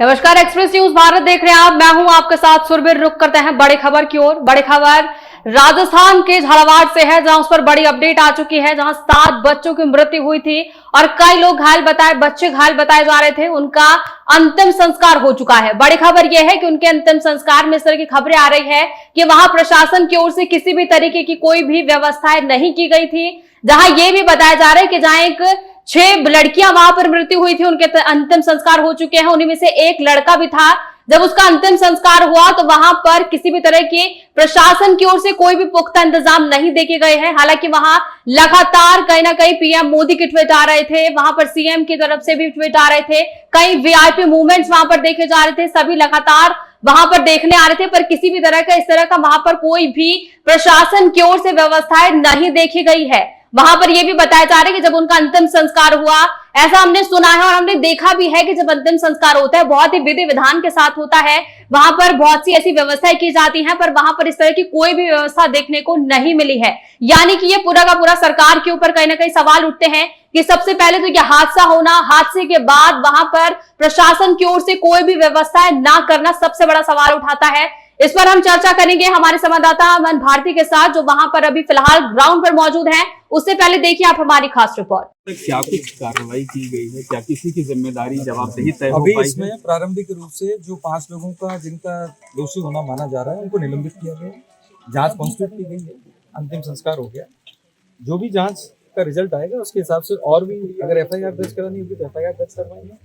नमस्कार, express news Bharat देख रहे हैं आप। मैं हूं आपके साथ सुरभीर। रुक करते हैं बड़ी खबर की ओर। बड़ी खबर राजस्थान के झालावाड़ से है, जहां उस पर बड़ी अपडेट आ चुकी है, जहां 7 बच्चों की मृत्यु हुई थी और कई लोग बच्चे घायल बताए जा रहे थे। उनका अंतिम संस्कार हो चुका है। बड़ी खबर यह है कि उनके अंतिम संस्कार में इस तरह की खबरें आ रही है कि वहां प्रशासन की ओर से किसी भी तरीके की कोई भी व्यवस्थाएं नहीं की गई थी। जहां यह भी बताया जा रहा है कि जहां एक 6 लड़कियां वहां पर मृत्यु हुई थी, उनके अंतिम संस्कार हो चुके हैं। उन्हीं में से एक लड़का भी था। जब उसका अंतिम संस्कार हुआ तो वहां पर किसी भी तरह के प्रशासन की ओर से कोई भी पुख्ता इंतजाम नहीं देखे गए हैं। हालांकि वहां लगातार कहीं ना कहीं पीएम मोदी के ट्वीट आ रहे थे, वहां पर सीएम की तरफ से भी ट्वीट आ रहे थे, कई वीआईपी मूवमेंट्स वहां पर देखे जा रहे थे, सभी लगातार वहां पर देखने आ रहे थे, पर किसी भी तरह का इस तरह का वहां पर कोई भी प्रशासन की ओर से व्यवस्थाएं नहीं देखी गई है। वहां पर यह भी बताया जा रहा है कि जब उनका अंतिम संस्कार हुआ, ऐसा हमने सुना है और हमने देखा भी है कि जब अंतिम संस्कार होता है बहुत ही विधि विधान के साथ होता है। वहां पर बहुत सी ऐसी व्यवस्थाएं की जाती हैं, पर वहां पर इस तरह की कोई भी व्यवस्था देखने को नहीं मिली है। यानी कि ये पूरा का पूरा सरकार के ऊपर कहीं ना कहीं सवाल उठते हैं कि सबसे पहले तो यह हादसा होना, हादसे के बाद वहां पर प्रशासन की ओर से कोई भी व्यवस्थाएं ना करना सबसे बड़ा सवाल उठाता है। इस पर हम चर्चा करेंगे हमारे संवाददाता अमन भारती के साथ, जो वहां पर अभी फिलहाल ग्राउंड पर मौजूद हैं। उससे पहले देखिए आप हमारी खास रिपोर्ट। क्या कुछ कार्रवाई की गई है? क्या किसी की जिम्मेदारी जवाबदेही तय हो अभी पाई इसमें है? प्रारंभिक रूप से जो 5 लोगों का जिनका दोषी होना माना जा रहा है उनको निलंबित किया गया। जांच कॉन्स्टिट्यूट की गई है, अंतिम संस्कार हो गया। जो भी जांच का रिजल्ट आएगा उसके हिसाब से और भी अगर एफआईआर दर्ज करानी होगी तो एफआईआर दर्ज करवाएंगे,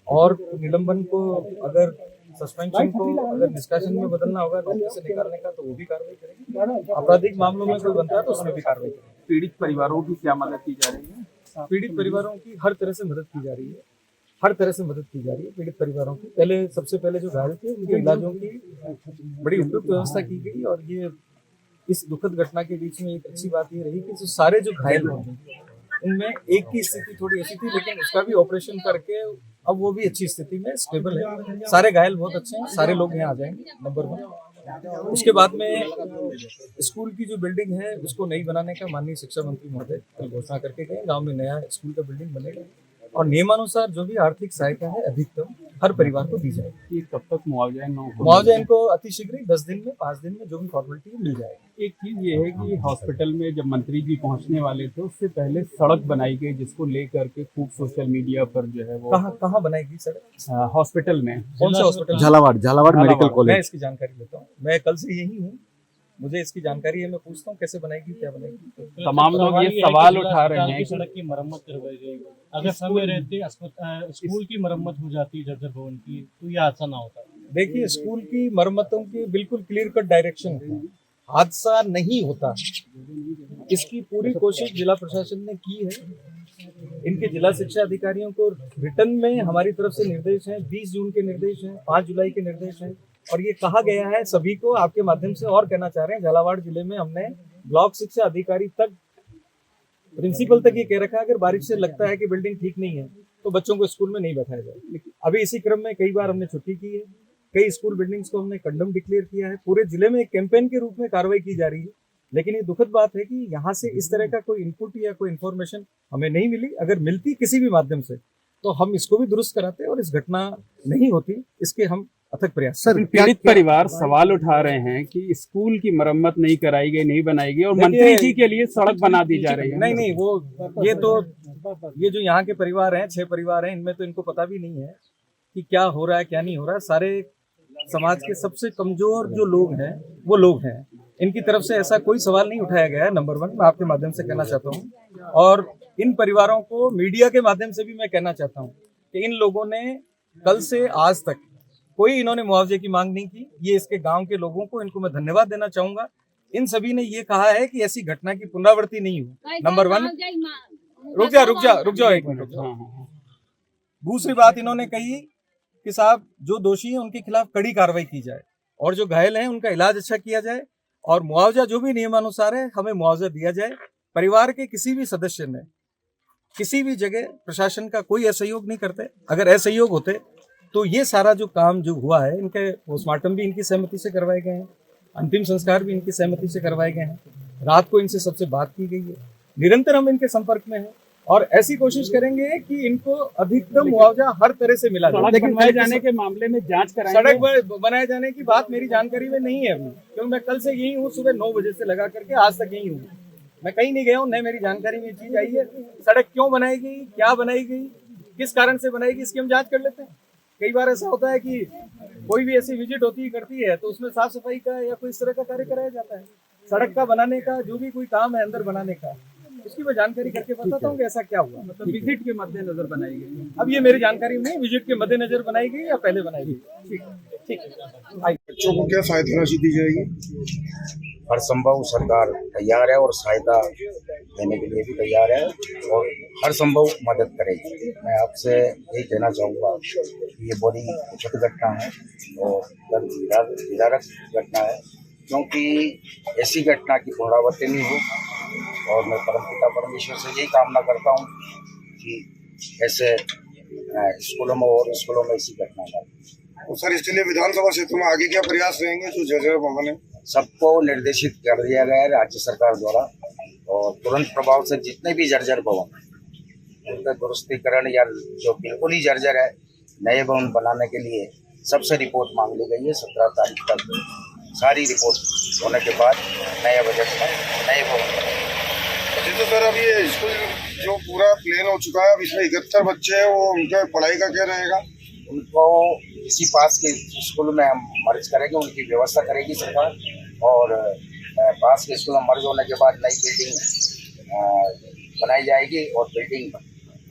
और निलंबन को अगर सस्पेंशन को अगर निष्कासन में बदलना होगा, नौकरी से निकालने का, तो वो भी कार्रवाई करेंगे। आपराधिक मामलों में कोई बनता है तो उसमें भी कार्रवाई करेंगे। पीड़ित परिवारों की क्या मदद की जा रही है? पीड़ित परिवारों की हर तरह से मदद की जा रही है, हर तरह से मदद की जा रही है पीड़ित परिवारों की। सबसे पहले जो घायल थे उनके इलाजों की बड़ी उपयुक्त व्यवस्था की गई, और ये इस दुखद घटना के बीच में एक अच्छी बात ये रही कि जो सारे जो घायल हुए उनमें एक की स्थिति थोड़ी ऐसी थी, लेकिन उसका भी ऑपरेशन करके अब वो भी अच्छी स्थिति में स्टेबल है। सारे घायल बहुत अच्छे हैं, सारे लोग यहाँ आ जाएंगे, नंबर 1। उसके बाद में स्कूल की जो बिल्डिंग है उसको नई बनाने का माननीय शिक्षा मंत्री महोदय कल घोषणा करके गए। गांव में नया स्कूल का बिल्डिंग बनेगा, और नियमानुसार जो भी आर्थिक सहायता है अधिकतम हर परिवार को दी जाएगी। ये कब तक मुआवजा इनको अतिशीघ्र 10 दिन में, 5 दिन में जो भी फॉर्मेलिटी मिल जाएगी। एक चीज ये है कि हॉस्पिटल में जब मंत्री जी पहुंचने वाले थे उससे पहले सड़क बनाई गई, जिसको लेकर के खूब सोशल मीडिया पर जो है वो कहाँ बनाएगी सड़क? हॉस्पिटल में। कौन सा हॉस्पिटल? Jhalawar medical college. मैं इसकी जानकारी लेता हूँ, मैं कल से यही हूँ, मुझे इसकी जानकारी है। मैं पूछता हूँ कैसे बनाएगी, क्या बनाएगी। तमाम लोग ये सवाल उठा रहे हैं सड़क की मरम्मत करवाई जाएगी। अगर समय रहते स्कूल की मरम्मत हो जाती जर्जर भवन की तो ये हादसा ना होता। देखिए, स्कूल की मरम्मतों की बिल्कुल क्लियर कट डायरेक्शन है, हादसा नहीं होता। इसकी पूरी कोशिश जिला प्रशासन ने की है। इनके जिला शिक्षा अधिकारियों को रिटर्न में हमारी तरफ से निर्देश है, 20 जून के निर्देश हैं, 5 जुलाई के निर्देश हैं, और ये कहा गया है सभी को, आपके माध्यम से और कहना चाह रहे हैं, झालावाड़ जिले में हमने ब्लॉक शिक्षा अधिकारी तक, प्रिंसिपल तक ये कह रखा है अगर बारिश से लगता है कि बिल्डिंग ठीक नहीं है तो बच्चों को स्कूल में नहीं बैठाया जाए। अभी इसी क्रम में कई बार हमने छुट्टी की है, कई स्कूल बिल्डिंग्स को हमने कंडम डिक्लेयर किया है। पूरे जिले में एक कैंपेन के रूप में कार्रवाई की जा रही है, लेकिन ये दुखद बात है कि यहाँ से इस तरह का कोई इनपुट या कोई इन्फॉर्मेशन हमें नहीं मिली। अगर मिलती किसी भी माध्यम से तो हम इसको भी दुरुस्त कराते और इस घटना नहीं होती, इसके हम अथक प्रयास। सर, पीड़ित परिवार सवाल उठा रहे हैं कि स्कूल की मरम्मत नहीं कराई गई, नहीं बनाई गई, और मंत्री जी के लिए सड़क बना दी जा रही है। नहीं, वो ये जो यहाँ के परिवार हैं, 6 परिवार हैं, इनमें तो इनको पता भी नहीं है कि क्या हो रहा है क्या नहीं हो रहा है। सारे समाज के सबसे कमजोर जो लोग हैं वो लोग हैं, इनकी तरफ से ऐसा कोई सवाल नहीं उठाया गया है। नंबर 1 मैं आपके माध्यम से कहना चाहता हूँ, और इन परिवारों को मीडिया के माध्यम से भी मैं कहना चाहता हूँ कि इन लोगों ने कल से आज तक कोई इन्होंने मुआवजे की मांग नहीं की। ये इसके गांव के लोगों को, इनको मैं धन्यवाद देना चाहूंगा। इन सभी ने ये कहा है कि ऐसी घटना की पुनरावृत्ति नहीं हो। नंबर 1। रुक जाओ एक मिनट। दूसरी बात इन्होंने कही कि साहब जो दोषी हैं उनके खिलाफ कड़ी कार्रवाई की जाए, और जो घायल हैं उनका इलाज अच्छा किया जाए, और मुआवजा जो भी नियमानुसार है हमें मुआवजा दिया जाए। परिवार के किसी भी सदस्य ने किसी भी जगह प्रशासन का कोई असहयोग नहीं करते। अगर असहयोग होते तो ये सारा जो काम जो हुआ है, इनके पोस्टमार्टम भी इनकी सहमति से करवाए गए हैं, अंतिम संस्कार भी इनकी सहमति से करवाए गए हैं, रात को इनसे सबसे बात की गई है, निरंतर हम इनके संपर्क में हैं। और ऐसी कोशिश करेंगे कि इनको अधिकतम मुआवजा हर तरह से मिला जाए। सड़क बनवाए जाने के मामले में जांच कराएंगे। सड़क बनाए जाने की बात मेरी जानकारी में नहीं है अभी, क्योंकि मैं कल से यही हूँ, सुबह 9 बजे से लगा करके आज तक यही हूँ, मैं कहीं नहीं गया हूँ, न मेरी जानकारी में चीज आई है। सड़क क्यों बनाई गई, क्या बनाई गई, किस कारण से बनाई गई, इसकी हम जांच कर लेते हैं। कई बार ऐसा होता है कि कोई भी ऐसी विजिट होती करती है तो उसमें साफ सफाई का या कोई इस तरह का कार्य कराया जाता है। सड़क का बनाने का जो भी कोई काम है अंदर बनाने का, उसकी मैं जानकारी करके बताता हूँ कि ऐसा क्या हुआ। मतलब विजिट के मद्देनजर बनाई गई। अब ये मेरी जानकारी में नहीं, विजिट के मद्देनजर बनाई गई या पहले बनाई गई। ठीक है। बच्चों को क्या सहायता राशि दी जाएगी? हर संभव सरकार तैयार है और सहायता देने के लिए भी तैयार है और हर संभव मदद करेगी। मैं आपसे यही कहना चाहूँगा कि ये बड़ी दुखद घटना है और विदारक घटना है, क्योंकि ऐसी घटना की पुनरावृत्ति नहीं हो। और मैं परमपिता परमेश्वर से यही कामना करता हूँ कि ऐसे स्कूलों में और स्कूलों में ऐसी घटना ना हो। सर, इसके लिए विधानसभा क्षेत्र में आगे क्या प्रयास रहेंगे? जो जर्जर भवन है सबको निर्देशित कर दिया गया है राज्य सरकार द्वारा, और तुरंत प्रभाव से जितने भी जर्जर भवन उनका दुरुस्तीकरण या जो बिल्कुल ही जर्जर है नए भवन बनाने के लिए सबसे रिपोर्ट मांग ली गई है। 17 तारीख तक सारी रिपोर्ट होने के बाद नए बजट में नए भवन बनेंगे। तो सर, अब ये स्कूल जो पूरा प्लेन हो चुका है, अब इसमें 71 बच्चे हैं, वो उनके पढ़ाई का क्या रहेगा? उनको इसी पास के स्कूल में हम मर्ज करेंगे, उनकी व्यवस्था करेगी सरकार। और पास के स्कूल में मर्ज होने के बाद नई बिल्डिंग बनाई जाएगी और बिल्डिंग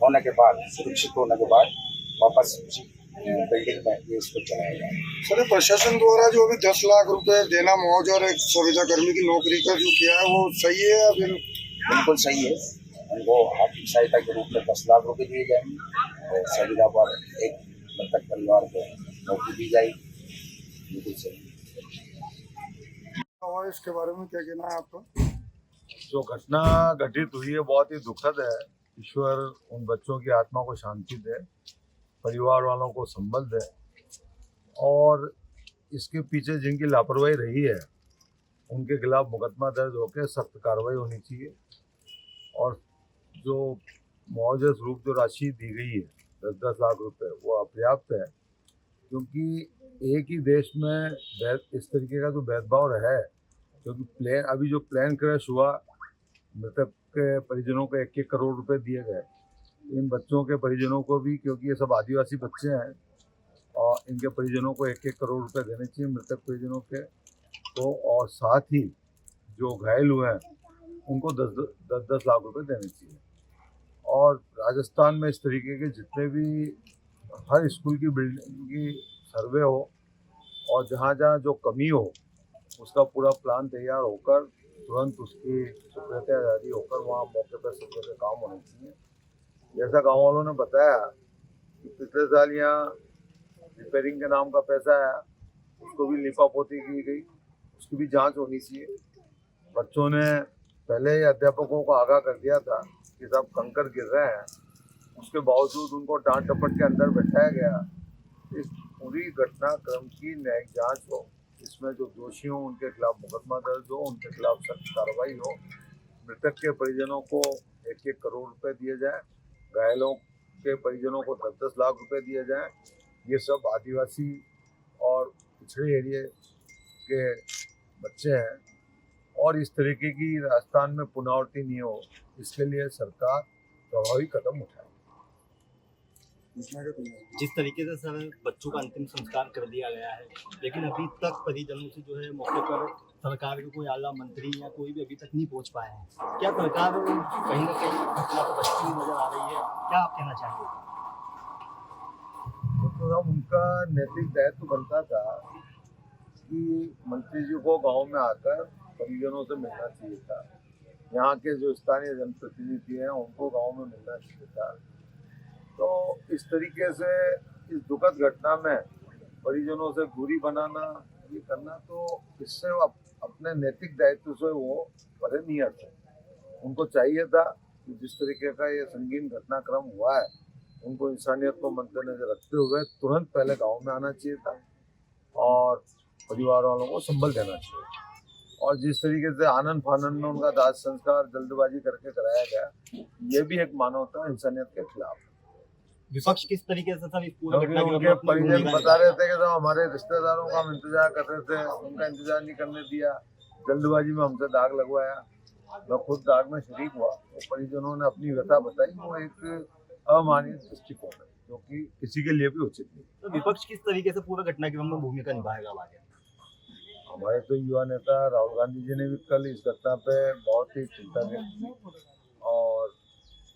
होने के बाद सुरक्षित होने के बाद वापस बिल्डिंग में ये इसको चलाया जाएगा। सर, प्रशासन द्वारा जो अभी 10 लाख रुपए देना मुआवजा और एक संविदा कर्मी की नौकरी का जो किया है, वो सही है या फिर? बिल्कुल सही है। उनको आर्थिक सहायता के रूप में 10 लाख रुपए दिए जाएंगे और संविदा पर एक मृतक परिवार को नौकरी दी जाएगी। बिल्कुल सही। इसके बारे में क्या कहना है आपका? जो घटना घटित हुई है बहुत ही दुखद है। ईश्वर उन बच्चों की आत्मा को शांति दे, परिवार वालों को संबल दे, और इसके पीछे जिनकी लापरवाही रही है उनके खिलाफ मुकदमा दर्ज होकर सख्त कार्रवाई होनी चाहिए। और जो मुआवजे स्वरूप जो राशि दी गई है 10-10 लाख रुपए, वो अपर्याप्त है, क्योंकि एक ही देश में इस तरीके का जो भेदभाव रहा है, क्योंकि प्लेन अभी जो प्लेन क्रैश हुआ, मृतक के परिजनों को 1-1 करोड़ रुपए दिए गए। इन बच्चों के परिजनों को भी, क्योंकि ये सब आदिवासी बच्चे हैं, और इनके परिजनों को 1-1 करोड़ रुपए देने चाहिए मृतक परिजनों के तो। और साथ ही जो घायल हुए हैं उनको 10-10 लाख रुपए देने चाहिए। और राजस्थान में इस तरीके के जितने भी हर स्कूल की बिल्डिंग की सर्वे हो और जहाँ जहाँ जो कमी हो उसका पूरा प्लान तैयार होकर तुरंत उसकी स्वीकृति जारी होकर वहाँ मौके पर सर्वे का काम होना चाहिए। जैसा गाँव वालों ने बताया कि पिछले साल यहाँ रिपेयरिंग के नाम का पैसा आया, उसको भी लिपापोती की गई, उसकी भी जांच होनी चाहिए। बच्चों ने पहले ही अध्यापकों को आगाह कर दिया था कि सब कंकर गिर रहे हैं, उसके बावजूद उनको डांट डपट के अंदर बैठाया गया। इस पूरी घटनाक्रम की न्यायिक जांच हो, इसमें जो दोषी हों उनके खिलाफ मुकदमा दर्ज हो, उनके खिलाफ सख्त कार्रवाई हो, मृतक के परिजनों को 1-1 करोड़ रुपए दिए जाए, घायलों के परिजनों को 10-10 लाख रुपए दिए जाए। ये सब आदिवासी और पिछड़े एरिए के बच्चे हैं, और इस तरीके की राजस्थान में पुनरावृत्ति नहीं हो, इसके लिए सरकार प्रभावी कदम उठाए। जिस तरीके से सर बच्चों का अंतिम संस्कार कर दिया गया है, लेकिन अभी तक परिजनों से जो है मौके पर सरकार के कोई आला मंत्री या कोई भी अभी तक नहीं पहुंच पाए हैं। क्या सरकार कहीं ना कहीं घटना को बचती हुई नजर आ रही है? क्या आप कहना चाहेंगे? तो उनका नैतिक दायित्व बनता था कि मंत्री जी को गांव में आकर परिजनों से मिलना चाहिए था। यहाँ के जो स्थानीय जनप्रतिनिधि हैं उनको गांव में मिलना चाहिए था। तो इस तरीके से इस दुखद घटना में परिजनों से दूरी बनाना, ये करना, तो इससे अपने नैतिक दायित्व से वो परे नहीं हटते। उनको चाहिए था कि जिस तरीके का ये संगीन घटनाक्रम हुआ है, उनको इंसानियत को मद्देनजर रखते हुए तुरंत पहले गांव में आना चाहिए था और परिवार वालों को संबल देना चाहिए। और जिस तरीके से आनंद फानन में उनका दाह संस्कार जल्दबाजी करके कराया गया, ये भी एक मानवता इंसानियत के खिलाफ है। विपक्ष किस तरीके से सर इस पूरे घटना क्योंकि उनके परिजन बता रहे थे कि तो हमारे रिश्तेदारों का हम इंतजार कर रहे थे, उनका इंतजार नहीं करने दिया, जल्दबाजी में हमसे दाग लगवाया। मैं खुद दाग में शरीक हुआ, तो परिजनों ने अपनी व्यथा बताई। वो एक अमानवीय दृष्टिकोण है जो कि किसी के लिए भी उचित नहीं। तो विपक्ष किस तरीके से पूरा घटनाक्रम में भूमिका निभाएगा आगे? हमारे तो युवा नेता राहुल गांधी जी ने भी कल इस घटना पे बहुत ही चिंता व्यक्त की और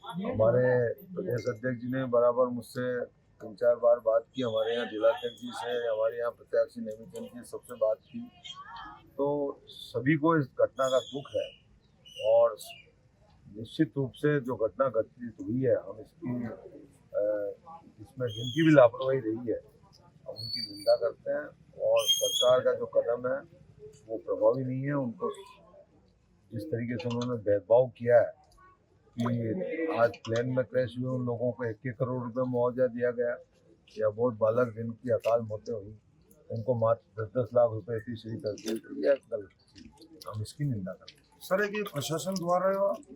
हमारे प्रदेश अध्यक्ष जी ने बराबर मुझसे 3-4 बार बात की। हमारे यहाँ जिलाध्यक्ष जी से, हमारे यहाँ प्रत्याशी नेमित चंद जी सबसे बात की। तो सभी को इस घटना का दुख है और निश्चित रूप से जो घटना घटित हुई है, हम इसमें जिनकी भी लापरवाही रही है हम उनकी निंदा करते हैं और सरकार का जो कदम है वो प्रभावी नहीं है। उनको जिस तरीके से उन्होंने भेदभाव किया है कि आज प्लेन में क्रैश हुए उन लोगों को 1-1 करोड़ रुपए मुआवजा दिया गया, या बहुत बालक जिनकी अकाल मौतें हुई उनको मात्र 10-10 लाख रुपए तीसरी कर दी, यह गलत, हम इसकी निंदा करते हैं। सर एक प्रशासन द्वारा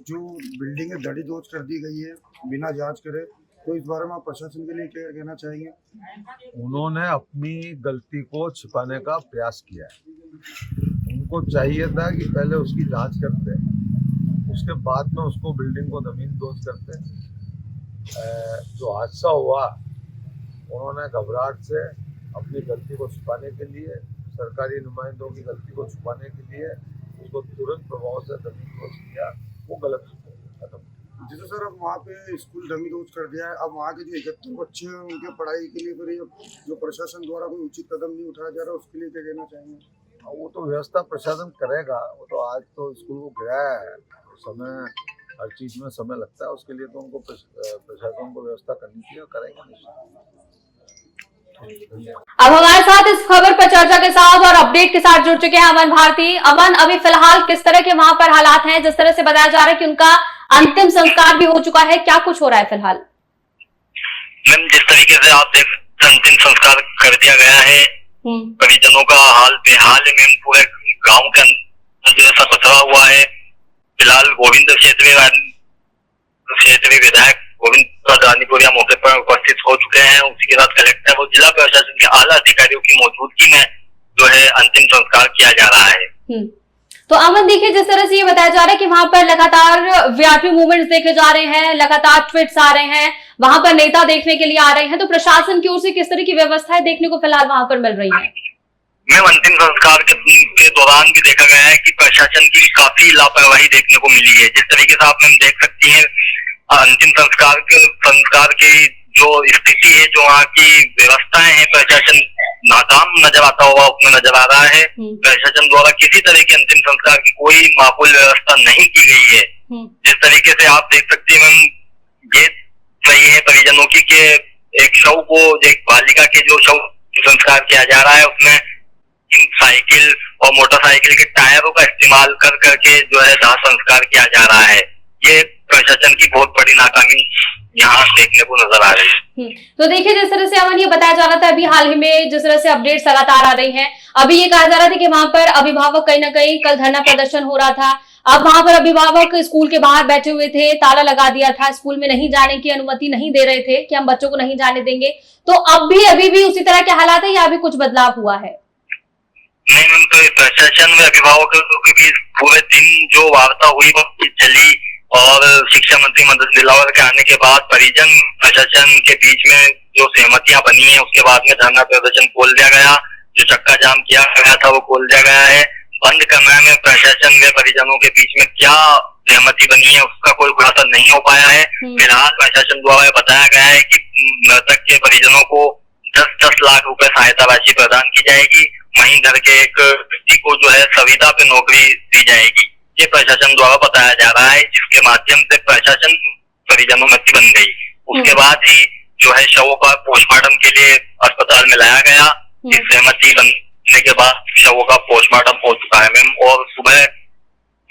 जो बिल्डिंगें धड़ीदोज कर दी गई है बिना जांच करे, तो इस बारे में आप प्रशासन के लिए क्या कहना चाहेंगे? उन्होंने अपनी गलती को छिपाने का प्रयास किया है। उनको चाहिए था कि पहले उसकी जांच करते, उसके बाद में उसको बिल्डिंग को जमींदोज करते। जो हादसा हुआ उन्होंने घबराहट से अपनी गलती को छुपाने के लिए, सरकारी नुमाइंदों की गलती को छुपाने के लिए उसको तुरंत प्रभाव से जमींदोज किया, वो गलत खत्म। जैसे सर अब वहाँ पे स्कूल जमींदोज कर दिया है, अब वहाँ के जो 71 बच्चे हैं उनके पढ़ाई के लिए फिर जो प्रशासन द्वारा कोई उचित कदम नहीं उठाया जा रहा, उसके लिए क्या कहना चाहेंगे? वो तो व्यवस्था प्रशासन करेगा। वो तो आज तो स्कूल को गिराया है, समय हर चीज में समय लगता है, उसके लिए तो उनको प्रशासन को व्यवस्था करनी चाहिए और करेंगे। अब हमारे साथ इस खबर पर चर्चा के साथ और अपडेट के साथ जुड़ चुके हैं अमन भारती। अमन, अभी फिलहाल किस तरह के वहां पर हालात हैं? जिस तरह से बताया जा रहा है कि उनका अंतिम संस्कार भी हो चुका है, क्या कुछ हो रहा है फिलहाल? मैम, जिस तरीके से आप देख, अंतिम संस्कार कर दिया गया है, परिजनों का हाल बेहाल है। मैम, पूरे गाँव के अंदर जो ऐसा पथरा हुआ है। फिलहाल गोविंद क्षेत्रीय विधायक गोविंद रानीपुरिया मौके पर उपस्थित हो चुके हैं। उसी के साथ कलेक्टर और जिला प्रशासन के आला अधिकारियों की मौजूदगी में जो है अंतिम संस्कार किया जा रहा है। तो अमन, देखिए जिस तरह से ये बताया जा रहा है कि वहां पर लगातार वीआईपी मूवमेंट्स देखे जा रहे हैं, लगातार ट्वीट्स आ रहे हैं, वहां पर नेता देखने के लिए आ रहे हैं, तो प्रशासन की ओर से किस तरह की व्यवस्थाएं देखने को फिलहाल वहां पर मिल रही है? मैं अंतिम संस्कार के दौरान भी देखा गया है कि प्रशासन की काफी लापरवाही देखने को मिली है। जिस तरीके से आप मैम देख सकती हैं, अंतिम संस्कार की जो स्थिति है, जो वहाँ की व्यवस्थाएं हैं, प्रशासन नाकाम नजर आता हुआ उसमें नजर आ रहा है। प्रशासन द्वारा किसी तरह के अंतिम संस्कार की कोई माकूल व्यवस्था नहीं की गई है। जिस तरीके से आप देख सकते हैं मैम, ये सही है परिजनों की कि एक शव को, एक बालिका के जो शव संस्कार किया जा रहा है उसमें साइकिल और मोटरसाइकिल के टायरों का इस्तेमाल कर करके जो है दाह संस्कार किया जा रहा है। ये प्रशासन की बहुत बड़ी नाकामी यहाँ देखने को नजर आ रही है। तो देखिए जिस तरह से अमन ये बताया जा रहा था, अभी हाल ही में जिस तरह से अपडेट्स लगातार आ रही हैं, अभी ये कहा जा रहा था कि वहां पर अभिभावक कहीं ना कहीं कल धरना प्रदर्शन हो रहा था। अब वहां पर अभिभावक स्कूल के बाहर बैठे हुए थे, ताला लगा दिया था, स्कूल में नहीं जाने की अनुमति नहीं दे रहे थे कि हम बच्चों को नहीं जाने देंगे। तो अभी भी उसी तरह के हालात है या अभी कुछ बदलाव हुआ है? नहीं मैम, तो प्रशासन में अभिभावकों के बीच पूरे दिन जो वार्ता हुई वो चली और शिक्षा मंत्री मदन दिलावर के आने के बाद परिजन प्रशासन के बीच में जो सहमतियां बनी है, उसके बाद में धरना प्रदर्शन खोल दिया गया। जो चक्का जाम किया गया था वो खोल दिया गया है। बंद कमरे में प्रशासन व परिजनों के बीच में क्या सहमति बनी है उसका कोई खुलासा नहीं हो पाया है। फिलहाल प्रशासन द्वारा बताया गया है कि मृतक के परिजनों को 10-10 लाख रुपए सहायता राशि प्रदान की जाएगी। वहीं घर के एक व्यक्ति को जो है संविदा पे नौकरी दी जाएगी। ये प्रशासन द्वारा बताया जा रहा है, जिसके माध्यम से प्रशासन परिजनों में बन गई। उसके बाद ही जो है शवों का पोस्टमार्टम के लिए अस्पताल में लाया गया। इस सहमति बनने के बाद शवों का पोस्टमार्टम हो चुका है मैम, और सुबह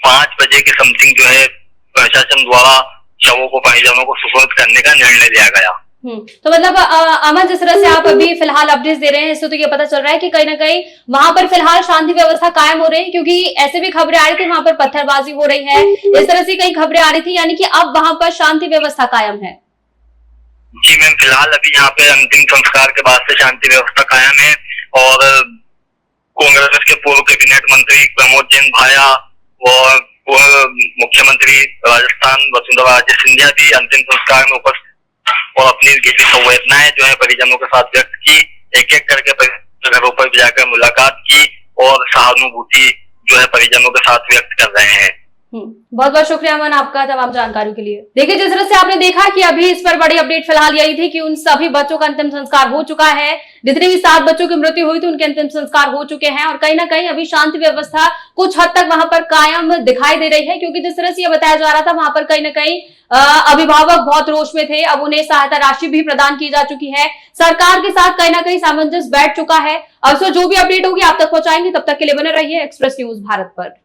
5 बजे के समथिंग जो है प्रशासन द्वारा शवों को परिजनों को सुपुर्द करने का निर्णय लिया गया। तो मतलब अमन, जिस तरह से आप अभी फिलहाल अपडेट्स दे रहे हैं, इससे तो ये पता चल रहा है कि कहीं ना कहीं वहां पर फिलहाल शांति व्यवस्था कायम हो रही है, क्योंकि ऐसे भी खबरें आ रही थी वहां पर पत्थरबाजी हो रही है, इस तरह से कई खबरें आ रही थी, यानी कि अब वहां पर शांति व्यवस्था कायम है। जी मैम, फिलहाल अभी यहाँ पे अंतिम संस्कार के बाद से शांति व्यवस्था कायम है और कांग्रेस के पूर्व कैबिनेट मंत्री प्रमोद जैन भाया और पूर्व मुख्यमंत्री राजस्थान वसुंधरा राजे सिंधिया भी अंतिम संस्कार में उपस्थित और अपनी गहरी संवेदनाएं जो है परिजनों के साथ व्यक्त की, एक एक करके घरों पर भी जाकर मुलाकात की और सहानुभूति जो है परिजनों के साथ व्यक्त कर रहे हैं। बहुत बहुत शुक्रिया अमन आपका तमाम जानकारी के लिए। देखिए, जिस तरह से आपने देखा कि अभी इस पर बड़ी अपडेट फिलहाल यही थी कि उन सभी बच्चों का अंतिम संस्कार हो चुका है। जितने भी 7 बच्चों की मृत्यु हुई थी उनके अंतिम संस्कार हो चुके हैं और कहीं ना कहीं अभी शांति व्यवस्था कुछ हद तक वहां पर कायम दिखाई दे रही है, क्योंकि जिस तरह से यह बताया जा रहा था वहां पर कहीं ना कहीं अभिभावक बहुत रोष में थे। अब उन्हें सहायता राशि भी प्रदान की जा चुकी है, सरकार के साथ कहीं ना कहीं सामंजस्य बैठ चुका है। अब जो भी अपडेट होगी आप तक पहुंचाएंगे, तब तक के लिए बने रहिए एक्सप्रेस न्यूज भारत पर।